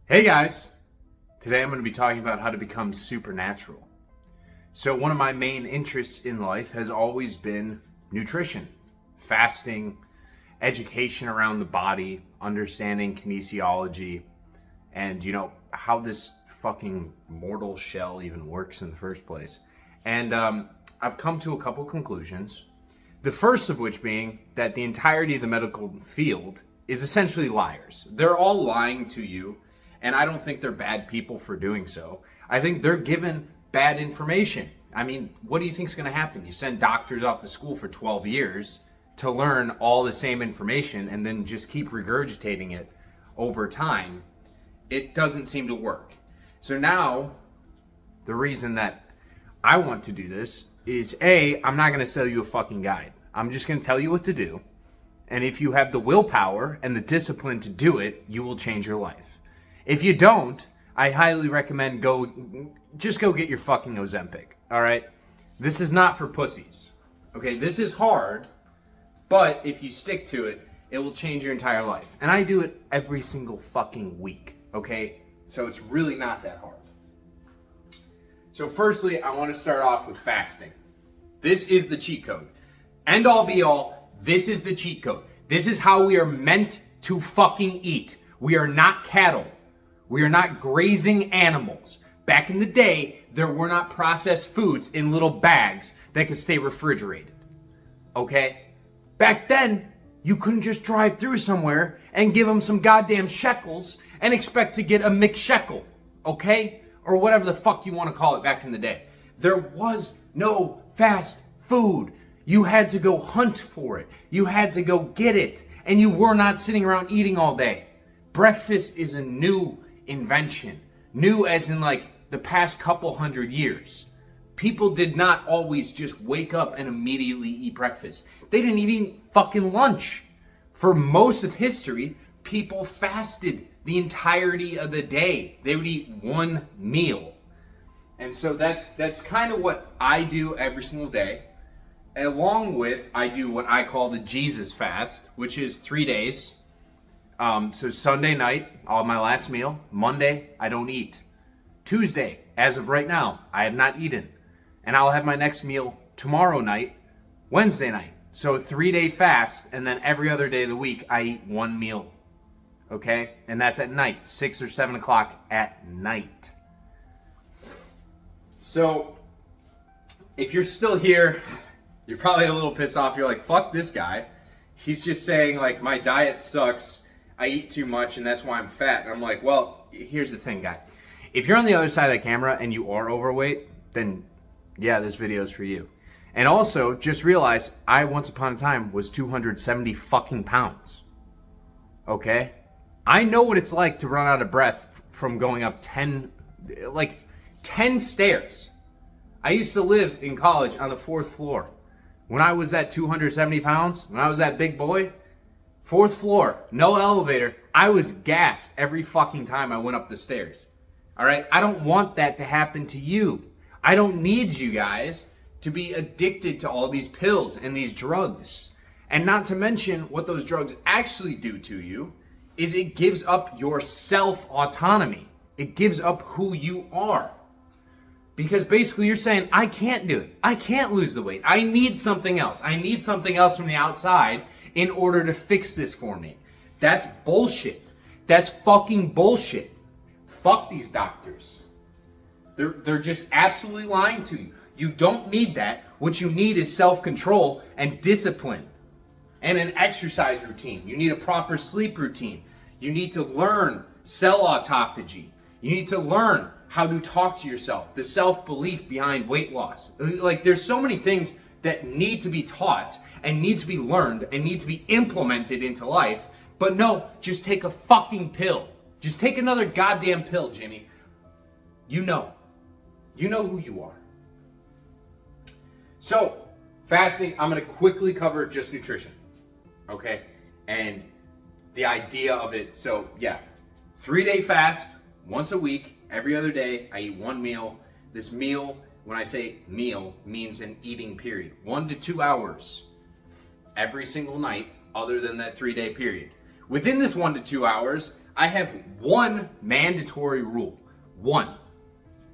Hey guys, today I'm going to be talking about how to become supernatural. So one of my main interests in life has always been nutrition, fasting, education around the body, understanding kinesiology, and how this fucking mortal shell even works in the first place. And I've come to a couple conclusions. The first of which being that the entirety of the medical field is essentially liars. They're all lying to you. And I don't think they're bad people for doing so. I think they're given bad information. I mean, what do you think is going to happen? You send doctors off to school for 12 years to learn all the same information and then just keep regurgitating it over time. It doesn't seem to work. So now, the reason that I want to do this is I'm not going to sell you a fucking guide. I'm just going to tell you what to do. And if you have the willpower and the discipline to do it, you will change your life. If you don't, I highly recommend go get your fucking Ozempic, all right? This is not for pussies, okay? This is hard, but if you stick to it, it will change your entire life. And I do it every single fucking week, okay? So it's really not that hard. So firstly, I want to start off with fasting. This is the cheat code. End all be all, this is the cheat code. This is how we are meant to fucking eat. We are not cattle. We are not grazing animals. Back in the day, there were not processed foods in little bags that could stay refrigerated. Okay? Back then, you couldn't just drive through somewhere and give them some goddamn shekels and expect to get a McShekel. Okay? Or whatever the fuck you want to call it back in the day. There was no fast food. You had to go hunt for it. You had to go get it. And you were not sitting around eating all day. Breakfast is a new invention. New as in like the past couple hundred years. People did not always just wake up and immediately eat breakfast. They didn't even eat fucking lunch. For most of history, people fasted the entirety of the day. They would eat one meal. And so that's kind of what I do every single day. Along with, I do what I call the Jesus fast, which is 3 days. So Sunday night, I'll have my last meal. Monday, I don't eat. Tuesday, as of right now, I have not eaten. And I'll have my next meal tomorrow night, Wednesday night. So a 3-day fast, and then every other day of the week, I eat one meal. Okay? And that's at night, 6 or 7 o'clock at night. So, if you're still here, you're probably a little pissed off. You're like, fuck this guy. He's just saying, like, my diet sucks. I eat too much and that's why I'm fat. And I'm like, well, here's the thing, guy. If you're on the other side of the camera and you are overweight, then yeah, this video is for you. And also, just realize I once upon a time was 270 fucking pounds. Okay? I know what it's like to run out of breath from going up 10 stairs. I used to live in college on the 4th floor. When I was at 270 pounds, when I was that big boy, 4th floor, no elevator, I was gassed every fucking time I went up the stairs. All right? I don't want that to happen to you. I don't need you guys to be addicted to all these pills and these drugs. And not to mention what those drugs actually do to you is it gives up your self-autonomy. It gives up who you are. Because basically you're saying, I can't do it. I can't lose the weight. I need something else. I need something else from the outside in order to fix this for me. That's bullshit. That's fucking bullshit. Fuck these doctors. They're just absolutely lying to you. You don't need that. What you need is self-control and discipline and an exercise routine. You need a proper sleep routine. You need to learn cell autophagy. You need to learn how to talk to yourself, the self-belief behind weight loss. Like, there's so many things that need to be taught and need to be learned and need to be implemented into life. But no, just take a fucking pill. Just take another goddamn pill, Jimmy. You know who you are. So, fasting, I'm going to quickly cover just nutrition. Okay? And the idea of it. So, yeah. 3-day fast, once a week, every other day, I eat one meal. This meal, when I say meal, means an eating period. 1 to 2 hours every single night, other than that 3-day period. Within this 1 to 2 hours, I have one mandatory rule. One.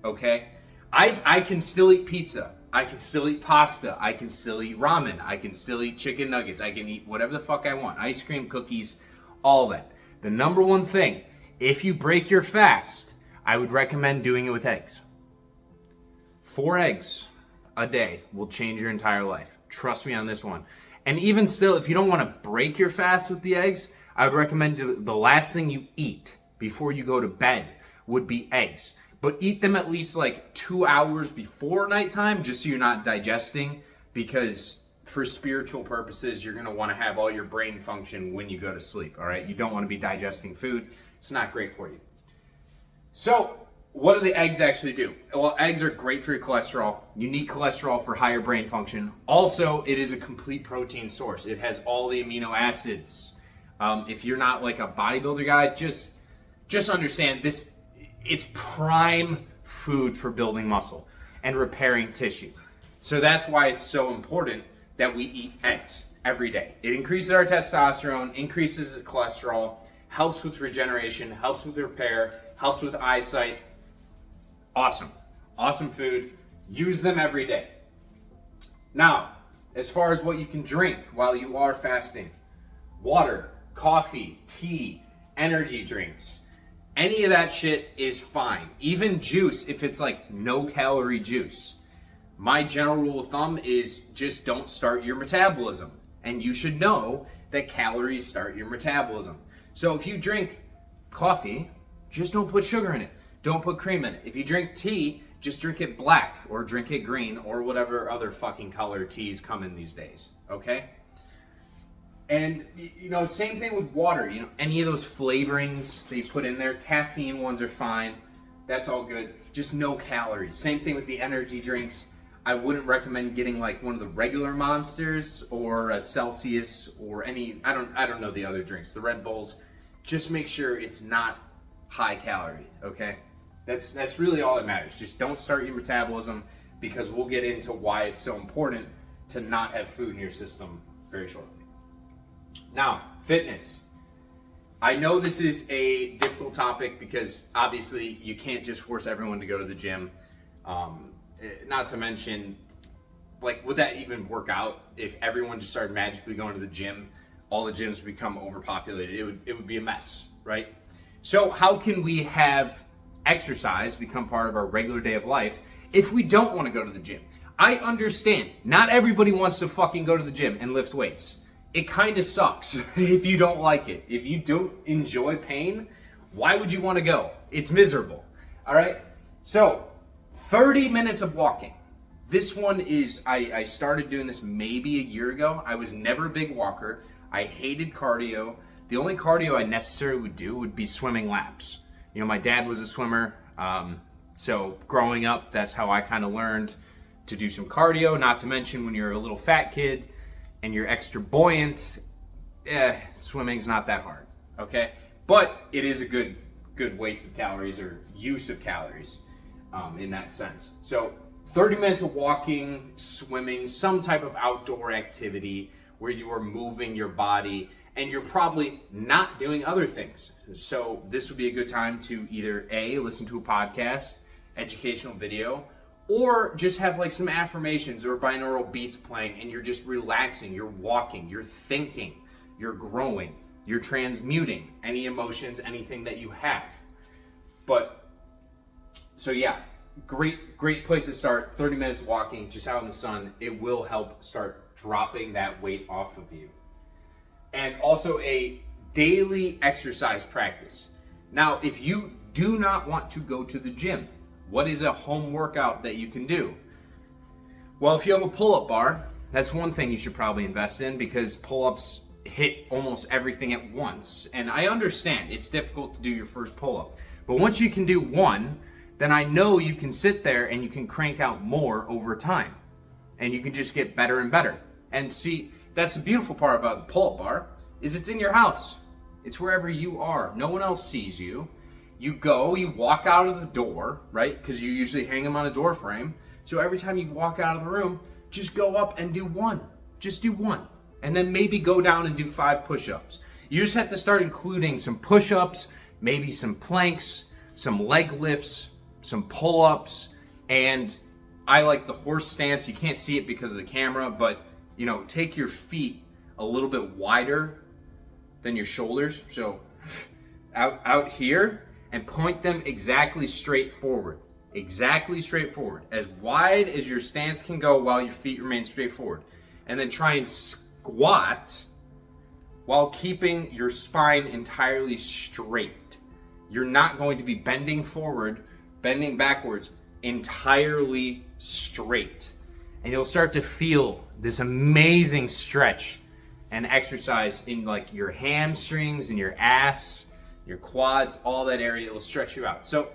Okay? I can still eat pizza. I can still eat pasta. I can still eat ramen. I can still eat chicken nuggets. I can eat whatever the fuck I want. Ice cream, cookies, all that. The number one thing, if you break your fast, I would recommend doing it with eggs. 4 eggs a day will change your entire life. Trust me on this one. And even still, if you don't want to break your fast with the eggs, I would recommend the last thing you eat before you go to bed would be eggs. But eat them at least like 2 hours before nighttime, just so you're not digesting, because for spiritual purposes, you're going to want to have all your brain function when you go to sleep, all right? You don't want to be digesting food. It's not great for you. So what do the eggs actually do? Well, eggs are great for your cholesterol. You need cholesterol for higher brain function. Also, it is a complete protein source. It has all the amino acids. If you're not like a bodybuilder guy, just understand this. It's prime food for building muscle and repairing tissue. So that's why it's so important that we eat eggs every day. It increases our testosterone, increases the cholesterol, helps with regeneration, helps with repair, helps with eyesight. Awesome. Awesome food. Use them every day. Now, as far as what you can drink while you are fasting, water, coffee, tea, energy drinks, any of that shit is fine. Even juice, if it's like no calorie juice. My general rule of thumb is just don't start your metabolism. And you should know that calories start your metabolism. So if you drink coffee, just don't put sugar in it. Don't put cream in it. If you drink tea, just drink it black or drink it green or whatever other fucking color teas come in these days. Okay? And, same thing with water. Any of those flavorings that you put in there, caffeine ones are fine. That's all good. Just no calories. Same thing with the energy drinks. I wouldn't recommend getting like one of the regular Monsters or a Celsius or any, I don't know the other drinks, the Red Bulls. Just make sure it's not high calorie, okay? That's really all that matters. Just don't start your metabolism, because we'll get into why it's so important to not have food in your system very shortly. Now, fitness. I know this is a difficult topic because obviously you can't just force everyone to go to the gym. Not to mention, like, would that even work out if everyone just started magically going to the gym? All the gyms would become overpopulated. It would be a mess, right? So how can we have exercise become part of our regular day of life if we don't want to go to the gym? I understand. Not everybody wants to fucking go to the gym and lift weights. It kind of sucks if you don't like it. If you don't enjoy pain, why would you want to go? It's miserable. All right? So, 30 minutes of walking. This one is, I started doing this maybe a year ago. I was never a big walker. I hated cardio. The only cardio I necessarily would do would be swimming laps. My dad was a swimmer. So growing up, that's how I kind of learned to do some cardio. Not to mention when you're a little fat kid and you're extra buoyant, swimming's not that hard, okay? But it is a good waste of calories or use of calories in that sense. So 30 minutes of walking, swimming, some type of outdoor activity where you are moving your body and you're probably not doing other things. So this would be a good time to either A, listen to a podcast, educational video, or just have like some affirmations or binaural beats playing and you're just relaxing, you're walking, you're thinking, you're growing, you're transmuting any emotions, anything that you have. But, so yeah, great place to start. 30 minutes walking, just out in the sun. It will help start dropping that weight off of you. And also a daily exercise practice. Now, if you do not want to go to the gym, what is a home workout that you can do? Well, if you have a pull-up bar, that's one thing you should probably invest in, because pull-ups hit almost everything at once. And I understand it's difficult to do your first pull-up. But once you can do one, then I know you can sit there and you can crank out more over time. And you can just get better and better. And see, that's the beautiful part about the pull-up bar, is it's in your house. It's wherever you are. No one else sees you. You go, you walk out of the door, right? Because you usually hang them on a door frame. So every time you walk out of the room, just go up and do one. Just do one. And then maybe go down and do 5 push-ups. You just have to start including some push-ups, maybe some planks, some leg lifts, some pull-ups, and I like the horse stance. You can't see it because of the camera, but take your feet a little bit wider than your shoulders. So out here, and point them exactly straight forward. Exactly straight forward. As wide as your stance can go while your feet remain straight forward. And then try and squat while keeping your spine entirely straight. You're not going to be bending forward, bending backwards, entirely straight. And you'll start to feel this amazing stretch and exercise in like your hamstrings and your ass, your quads, all that area. It will stretch you out. So,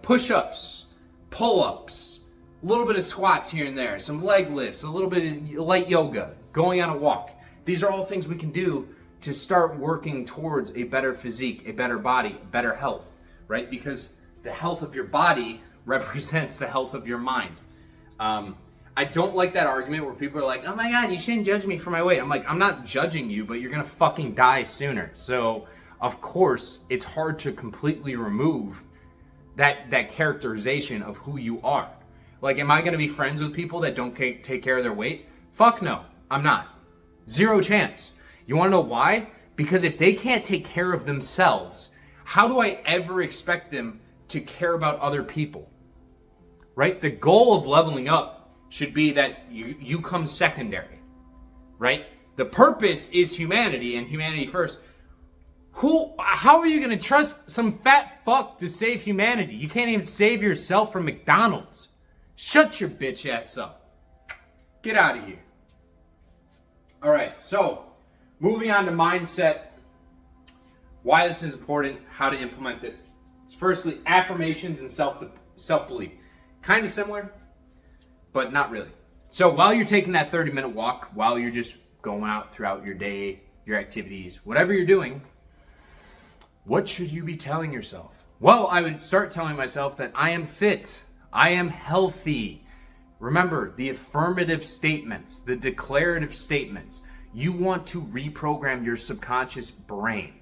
push-ups, pull-ups, a little bit of squats here and there, some leg lifts, a little bit of light yoga, going on a walk. These are all things we can do to start working towards a better physique, a better body, better health, right? Because the health of your body represents the health of your mind. I don't like that argument where people are like, oh my God, you shouldn't judge me for my weight. I'm like, I'm not judging you, but you're gonna fucking die sooner. So, of course, it's hard to completely remove that characterization of who you are. Like, am I gonna be friends with people that don't take care of their weight? Fuck no, I'm not. Zero chance. You wanna know why? Because if they can't take care of themselves, how do I ever expect them to care about other people? Right? The goal of leveling up should be that you come secondary, right? The purpose is humanity and humanity first. How are you gonna trust some fat fuck to save humanity? You can't even save yourself from McDonald's. Shut your bitch ass up. Get out of here. All right, so moving on to mindset, why this is important, how to implement it. Firstly, affirmations and self-belief. Kind of similar, but not really. So while you're taking that 30-minute walk, while you're just going out throughout your day, your activities, whatever you're doing, what should you be telling yourself? Well, I would start telling myself that I am fit, I am healthy. Remember, the affirmative statements, the declarative statements. You want to reprogram your subconscious brain,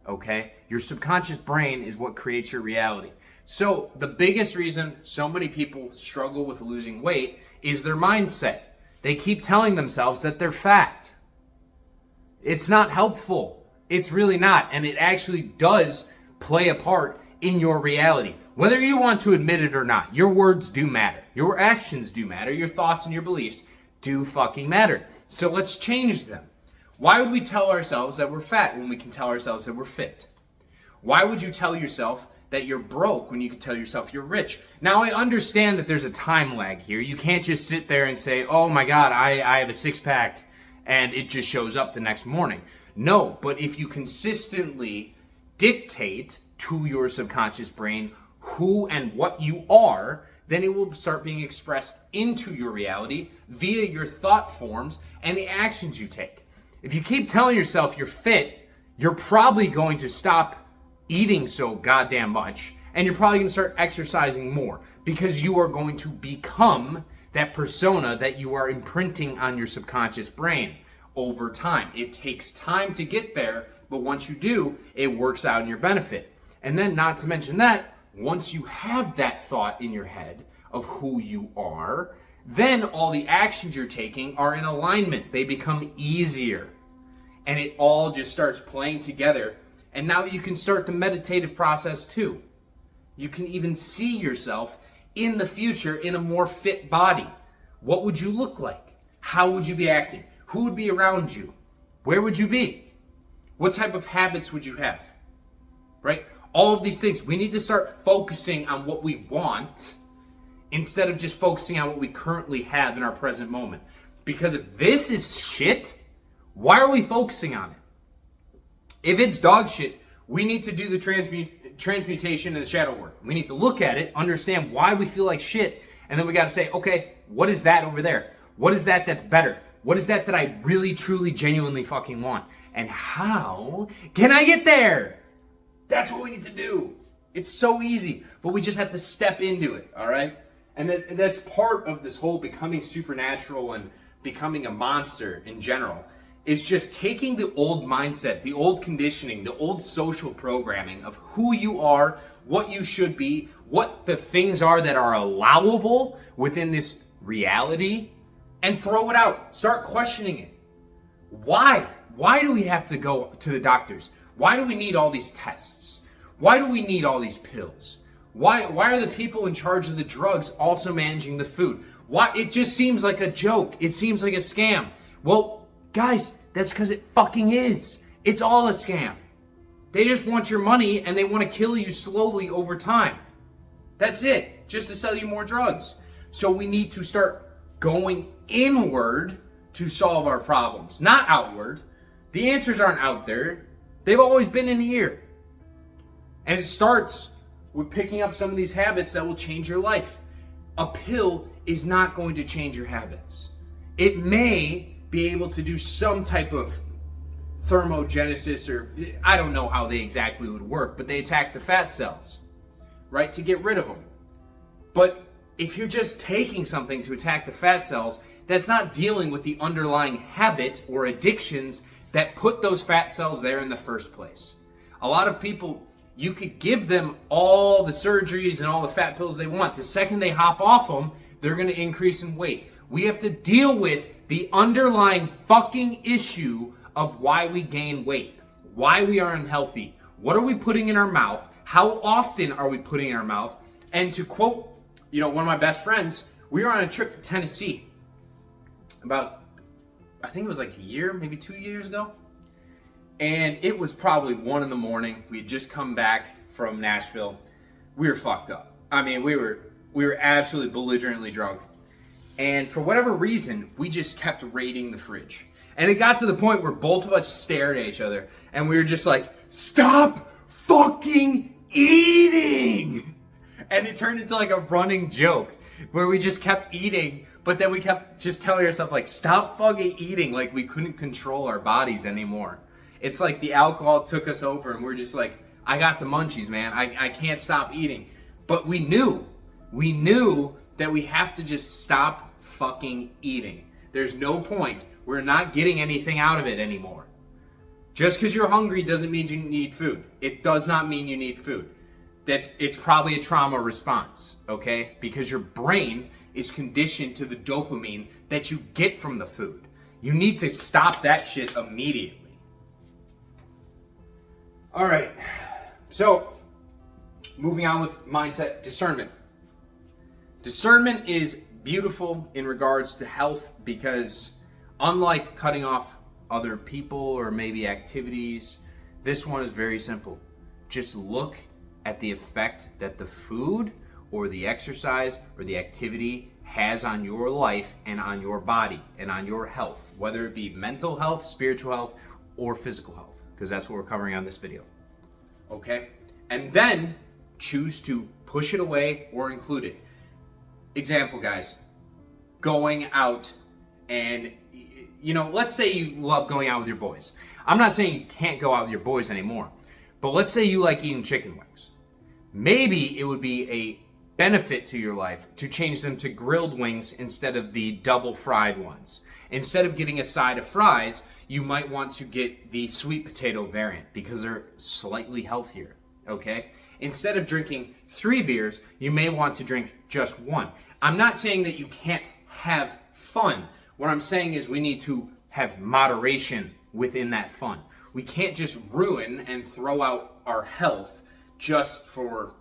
okay? Your subconscious brain is what creates your reality. So the biggest reason so many people struggle with losing weight is their mindset. They keep telling themselves that they're fat. It's not helpful. It's really not. And it actually does play a part in your reality. Whether you want to admit it or not, your words do matter. Your actions do matter. Your thoughts and your beliefs do fucking matter. So let's change them. Why would we tell ourselves that we're fat when we can tell ourselves that we're fit? Why would you tell yourself that you're broke when you can tell yourself you're rich? Now, I understand that there's a time lag here. You can't just sit there and say, oh my God, I have a six-pack and it just shows up the next morning. No, but if you consistently dictate to your subconscious brain who and what you are, then it will start being expressed into your reality via your thought forms and the actions you take. If you keep telling yourself you're fit, you're probably going to stop eating so goddamn much, and you're probably going to start exercising more because you are going to become that persona that you are imprinting on your subconscious brain over time. It takes time to get there, but once you do, it works out in your benefit. And then, not to mention that, once you have that thought in your head of who you are, then all the actions you're taking are in alignment. They become easier. And it all just starts playing together. And now you can start the meditative process too. You can even see yourself in the future in a more fit body. What would you look like? How would you be acting? Who would be around you? Where would you be? What type of habits would you have? Right? All of these things. We need to start focusing on what we want instead of just focusing on what we currently have in our present moment. Because if this is shit, why are we focusing on it? If it's dog shit, we need to do the transmutation and the shadow work. We need to look at it, understand why we feel like shit, and then we got to say, okay, what is that over there? What is that that's better? What is that that I really, truly, genuinely fucking want? And how can I get there? That's what we need to do. It's so easy, but we just have to step into it, all right? And that's part of this whole becoming supernatural and becoming a monster in general, is just taking the old mindset, the old conditioning, the old social programming of who you are, what you should be, what the things are that are allowable within this reality, and throw it out. Start questioning it. Why? Why do we have to go to the doctors? Why do we need all these tests? Why do we need all these pills? Why are the people in charge of the drugs also managing the food? Why? It just seems like a joke. It seems like a scam. Well, guys, that's because it fucking is. It's all a scam. They just want your money and they want to kill you slowly over time. That's it, just to sell you more drugs. So we need to start going inward to solve our problems, not outward. The answers aren't out there. They've always been in here. And it starts with picking up some of these habits that will change your life. A pill is not going to change your habits. It may be able to do some type of thermogenesis, or I don't know how they exactly would work, but they attack the fat cells, right, to get rid of them. But if you're just taking something to attack the fat cells, that's not dealing with the underlying habit or addictions that put those fat cells there in the first place. A lot of people, you could give them all the surgeries and all the fat pills they want. The second they hop off them, they're going to increase in weight. We have to deal with the underlying fucking issue of why we gain weight, why we are unhealthy, what are we putting in our mouth, how often are we putting in our mouth. And to quote, one of my best friends, we were on a trip to Tennessee about, I think it was like a year, maybe 2 years ago. And it was probably 1 a.m. We had just come back from Nashville. We were fucked up. I mean, we were absolutely belligerently drunk. And for whatever reason, we just kept raiding the fridge. And it got to the point where both of us stared at each other and we were just like, stop fucking eating! And it turned into like a running joke where we just kept eating, but then we kept just telling ourselves like, stop fucking eating, like we couldn't control our bodies anymore. It's like the alcohol took us over and we're just like, I got the munchies, man. I can't stop eating. But we knew that we have to just stop fucking eating. There's no point. We're not getting anything out of it anymore. Just because you're hungry doesn't mean you need food. It does not mean you need food. It's probably a trauma response, okay? Because your brain is conditioned to the dopamine that you get from the food. You need to stop that shit immediately. All right, so moving on with mindset, discernment. Discernment is beautiful in regards to health because unlike cutting off other people or maybe activities, this one is very simple. Just look at the effect that the food or the exercise or the activity has on your life and on your body and on your health, whether it be mental health, spiritual health, or physical health, because that's what we're covering on this video. Okay? And then choose to push it away or include it. Example, guys, going out and, let's say you love going out with your boys. I'm not saying you can't go out with your boys anymore, but let's say you like eating chicken wings. Maybe it would be a benefit to your life to change them to grilled wings instead of the double fried ones. Instead of getting a side of fries, you might want to get the sweet potato variant because they're slightly healthier, okay? Instead of drinking 3 beers, you may want to drink just 1. I'm not saying that you can't have fun. What I'm saying is we need to have moderation within that fun. We can't just ruin and throw out our health just for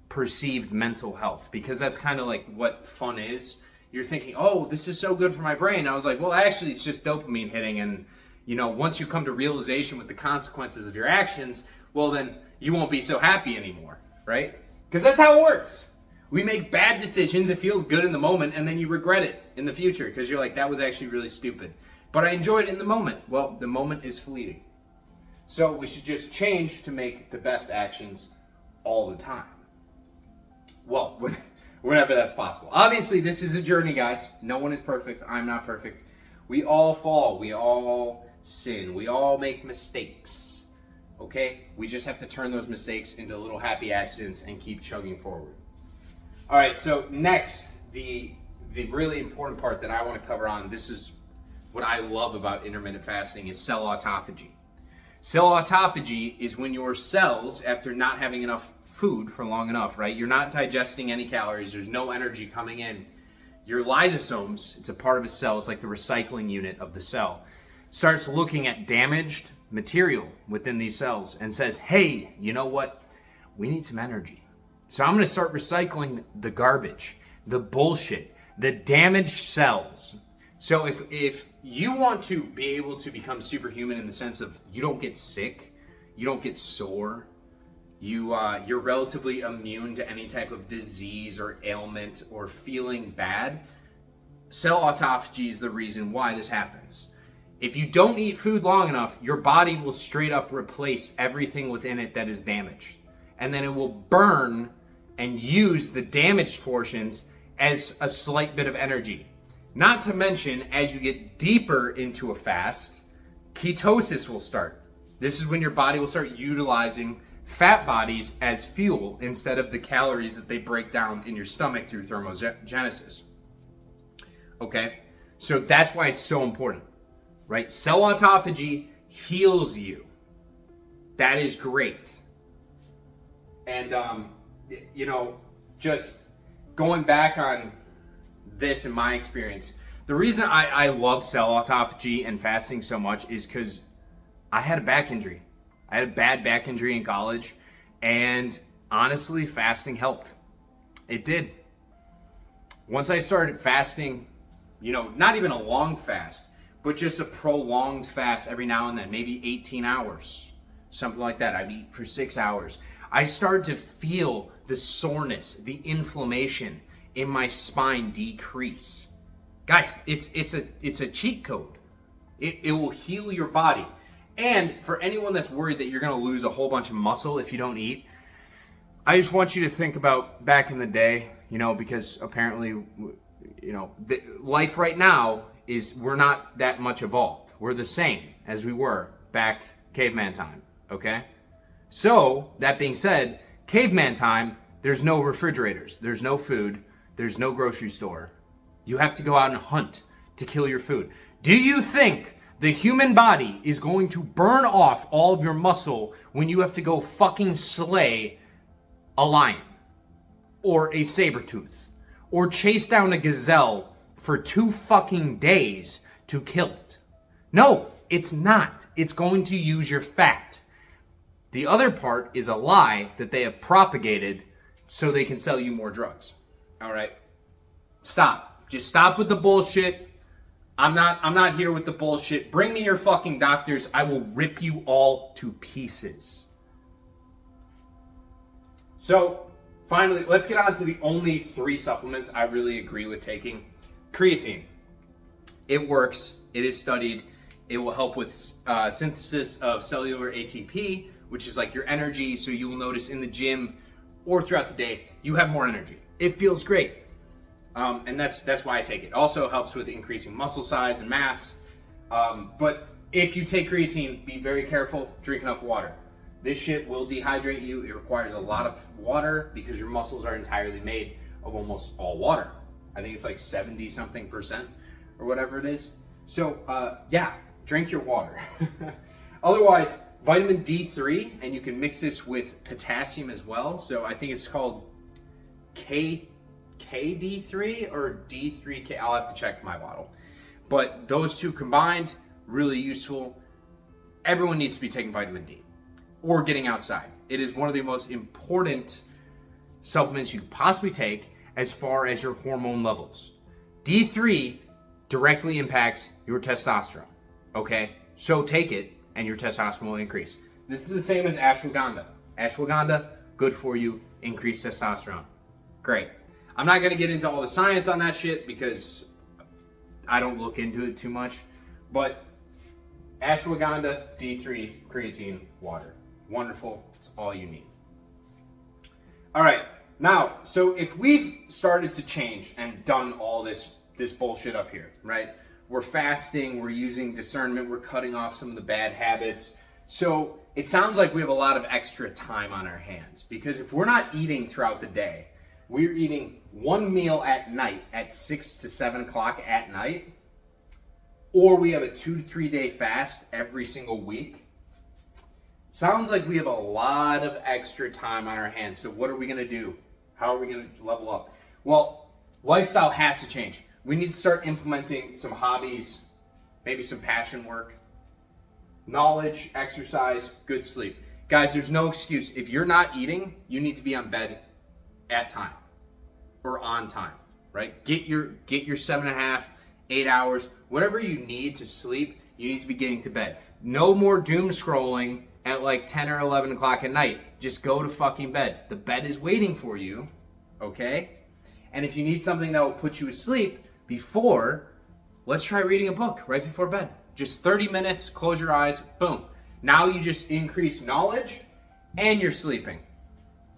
perceived mental health, because that's kind of like what fun is. You're thinking, oh, this is so good for my brain. I was like, well, actually, it's just dopamine hitting. And, once you come to realization with the consequences of your actions, well, then you won't be so happy anymore, right? Because that's how it works. We make bad decisions. It feels good in the moment, and then you regret it in the future because you're like, that was actually really stupid. But I enjoyed it in the moment. Well, the moment is fleeting. So we should just change to make the best actions all the time. Well, whenever that's possible. Obviously, this is a journey, guys. No one is perfect. I'm not perfect. We all fall. We all sin. We all make mistakes. Okay? We just have to turn those mistakes into little happy accidents and keep chugging forward. All right, so next, the really important part that I want to cover on, this is what I love about intermittent fasting is cell autophagy. Cell autophagy is when your cells, after not having enough food for long enough, right? You're not digesting any calories, there's no energy coming in. Your lysosomes, it's a part of a cell, it's like the recycling unit of the cell, starts looking at damaged material within these cells and says, hey, you know what? We need some energy. So I'm going to start recycling the garbage, the bullshit, the damaged cells. So if you want to be able to become superhuman in the sense of you don't get sick, you don't get sore, you're relatively immune to any type of disease or ailment or feeling bad, cell autophagy is the reason why this happens. If you don't eat food long enough, your body will straight up replace everything within it that is damaged. And then it will burn and use the damaged portions as a slight bit of energy. Not to mention, as you get deeper into a fast, ketosis will start. This is when your body will start utilizing fat bodies as fuel instead of the calories that they break down in your stomach through thermogenesis. Okay? So that's why it's so important, right? Cell autophagy heals you. That is great. And, just going back on this in my experience, the reason I love cell autophagy and fasting so much is because I had a back injury. I had a bad back injury in college, and honestly, fasting helped. It did. Once I started fasting, not even a long fast, but just a prolonged fast every now and then, maybe 18 hours, something like that. I'd eat for 6 hours. I started to feel the soreness, the inflammation in my spine decrease. Guys, it's a cheat code. It will heal your body. And for anyone that's worried that you're going to lose a whole bunch of muscle if you don't eat, I just want you to think about back in the day, because apparently, life right now is we're not that much evolved. We're the same as we were back caveman time, okay? So, that being said, caveman time, there's no refrigerators, there's no food, there's no grocery store. You have to go out and hunt to kill your food. Do you think the human body is going to burn off all of your muscle when you have to go fucking slay a lion or a saber-tooth or chase down a gazelle for 2 fucking days to kill it? No, it's not. It's going to use your fat. The other part is a lie that they have propagated so they can sell you more drugs. All right? Stop. Just stop with the bullshit. I'm not here with the bullshit. Bring me your fucking doctors. I will rip you all to pieces. So, finally, let's get on to the only 3 supplements I really agree with taking. Creatine. It works. It is studied. It will help with synthesis of cellular ATP, which is like your energy. So you will notice in the gym or throughout the day, you have more energy. It feels great. And that's why I take it. Also helps with increasing muscle size and mass. But if you take creatine, be very careful. Drink enough water. This shit will dehydrate you. It requires a lot of water because your muscles are entirely made of almost all water. I think it's like 70-something% or whatever it is. So, drink your water. Otherwise, vitamin D3, and you can mix this with potassium as well. So I think it's called KD3 or D3K. I'll have to check my bottle. But those 2 combined, really useful. Everyone needs to be taking vitamin D or getting outside. It is one of the most important supplements you could possibly take as far as your hormone levels. D3 directly impacts your testosterone, okay? So take it and your testosterone will increase. This is the same as ashwagandha. Ashwagandha, good for you, increased testosterone. Great. I'm not gonna get into all the science on that shit because I don't look into it too much, but ashwagandha, D3, creatine, water. Wonderful, it's all you need. All right, now, so if we've started to change and done all this bullshit up here, right? We're fasting, we're using discernment, we're cutting off some of the bad habits. So it sounds like we have a lot of extra time on our hands because if we're not eating throughout the day, we're eating one meal at night at 6 to 7 o'clock at night, or we have a 2 to 3 day fast every single week. Sounds like we have a lot of extra time on our hands. So what are we going to do? How are we going to level up? Well, lifestyle has to change. We need to start implementing some hobbies, maybe some passion work, knowledge, exercise, good sleep. Guys, there's no excuse. If you're not eating, you need to be on bed at time or on time, right? Get your 7.5, 8 hours, whatever you need to sleep, you need to be getting to bed. No more doom scrolling at like 10 or 11 o'clock at night. Just go to fucking bed. The bed is waiting for you, okay? And if you need something that will put you to sleep before, let's try reading a book right before bed. Just 30 minutes, close your eyes, boom. Now you just increase knowledge and you're sleeping.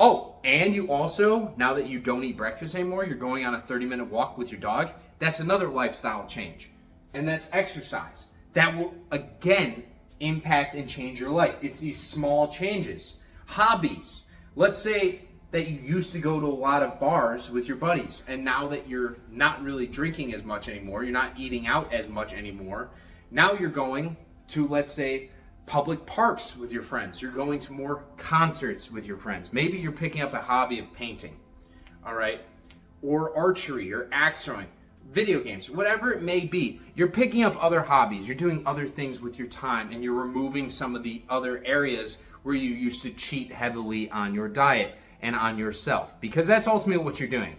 Oh, and you also, now that you don't eat breakfast anymore, you're going on a 30-minute walk with your dog. That's another lifestyle change. And that's exercise. That will, again, impact and change your life. It's these small changes. Hobbies. Let's say that you used to go to a lot of bars with your buddies, and now that you're not really drinking as much anymore, you're not eating out as much anymore, now you're going to, let's say, public parks with your friends. You're going to more concerts with your friends. Maybe you're picking up a hobby of painting, all right? Or archery or axe throwing, video games, whatever it may be. You're picking up other hobbies. You're doing other things with your time, and you're removing some of the other areas where you used to cheat heavily on your diet and on yourself, because that's ultimately what you're doing.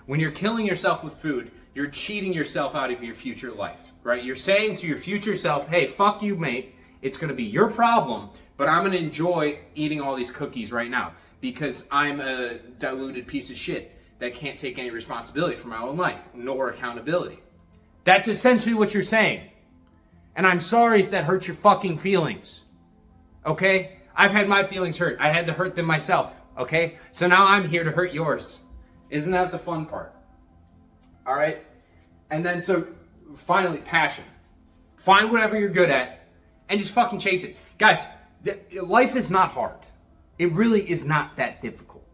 When you're killing yourself with food, you're cheating yourself out of your future life, right? You're saying to your future self, hey, fuck you, mate. It's going to be your problem, but I'm going to enjoy eating all these cookies right now because I'm a diluted piece of shit that can't take any responsibility for my own life, nor accountability. That's essentially what you're saying. And I'm sorry if that hurts your fucking feelings. Okay? I've had my feelings hurt. I had to hurt them myself. Okay? So now I'm here to hurt yours. Isn't that the fun part? All right? And then so finally, passion. Find whatever you're good at and just fucking chase it. Guys, life is not hard. It really is not that difficult.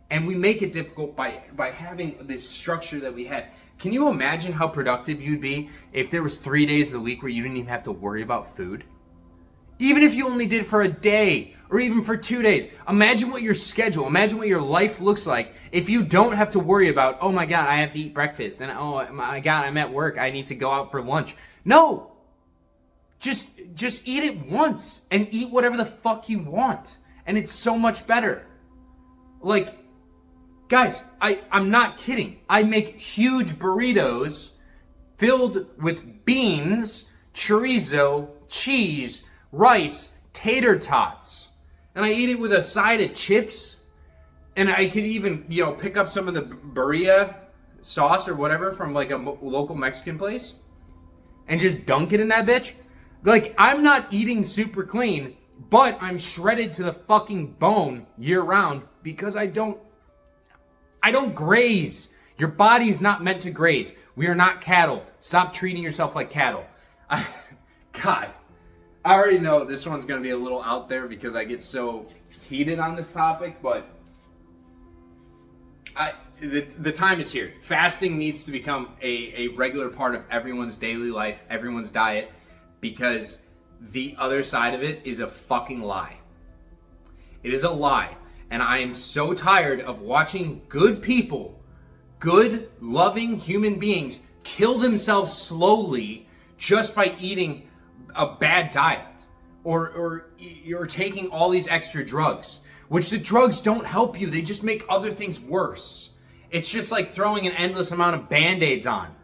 And we make it difficult by having this structure that we had. Can you imagine how productive you'd be if there was 3 days of the week where you didn't even have to worry about food? Even if you only did for a day or even for 2 days. Imagine what your schedule, imagine what your life looks like if you don't have to worry about, oh my God, I have to eat breakfast. And oh my God, I'm at work. I need to go out for lunch. No. Just eat it once and eat whatever the fuck you want. And it's so much better. Like, guys, I'm not kidding. I make huge burritos filled with beans, chorizo, cheese, rice, tater tots. And I eat it with a side of chips. And I could even, pick up some of the burrilla sauce or whatever from like a local Mexican place and just dunk it in that bitch. Like, I'm not eating super clean, but I'm shredded to the fucking bone year round because I don't graze. Your body is not meant to graze. We are not cattle. Stop treating yourself like cattle. God, I already know this one's going to be a little out there because I get so heated on this topic, but the time is here. Fasting needs to become a regular part of everyone's daily life, everyone's diet, because the other side of it is a fucking lie. It is a lie. And I am so tired of watching good people, good, loving human beings, kill themselves slowly just by eating a bad diet. Or you're taking all these extra drugs, which the drugs don't help you. They just make other things worse. It's just like throwing an endless amount of Band-Aids on.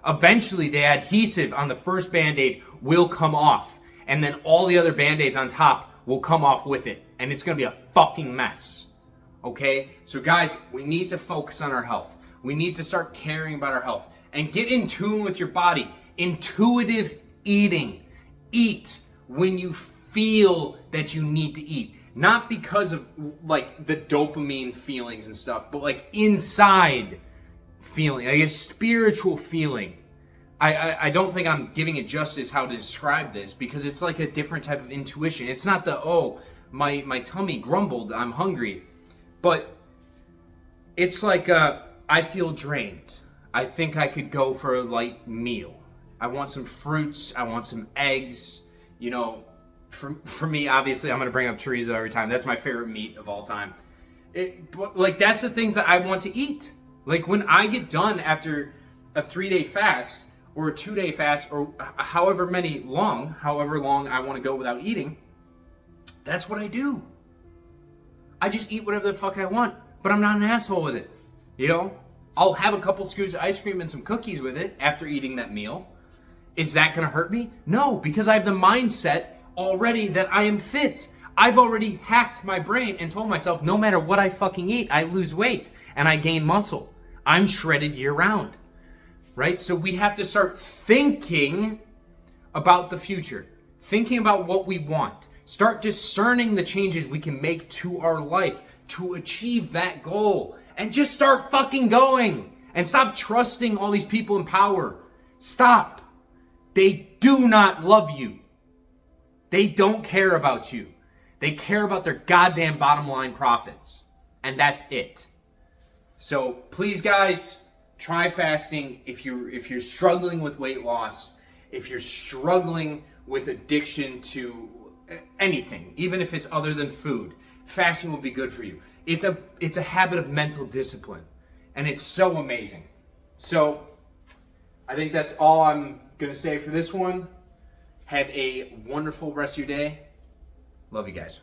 Eventually, the adhesive on the first Band-Aid will come off. And then all the other Band-Aids on top will come off with it. And it's going to be a fucking mess. Okay? So guys, we need to focus on our health. We need to start caring about our health. And get in tune with your body. Intuitive eating. Eat when you feel that you need to eat. Not because of like the dopamine feelings and stuff, but like inside feeling, like a spiritual feeling. I don't think I'm giving it justice how to describe this because it's like a different type of intuition. It's not the, my tummy grumbled, I'm hungry. But it's like, I feel drained. I think I could go for a light meal. I want some fruits. I want some eggs. You know, for me, obviously, I'm going to bring up chorizo every time. That's my favorite meat of all time. Like, that's the things that I want to eat. Like, when I get done after a 3-day fast or a 2-day fast or however long I want to go without eating, that's what I do. I just eat whatever the fuck I want, but I'm not an asshole with it. You know, I'll have a couple scoops of ice cream and some cookies with it after eating that meal. Is that going to hurt me? No, because I have the mindset already that I am fit. I've already hacked my brain and told myself no matter what I fucking eat, I lose weight and I gain muscle. I'm shredded year round, right? So we have to start thinking about the future, thinking about what we want. Start discerning the changes we can make to our life to achieve that goal, and just start fucking going and stop trusting all these people in power. Stop. They do not love you. They don't care about you. They care about their goddamn bottom line profits. And that's it. So please, guys, try fasting if you're struggling with weight loss, if you're struggling with addiction to anything, even if it's other than food. Fasting will be good for you. It's a habit of mental discipline, and it's so amazing. So I think that's all I'm going to say for this one. Have a wonderful rest of your day. Love you guys.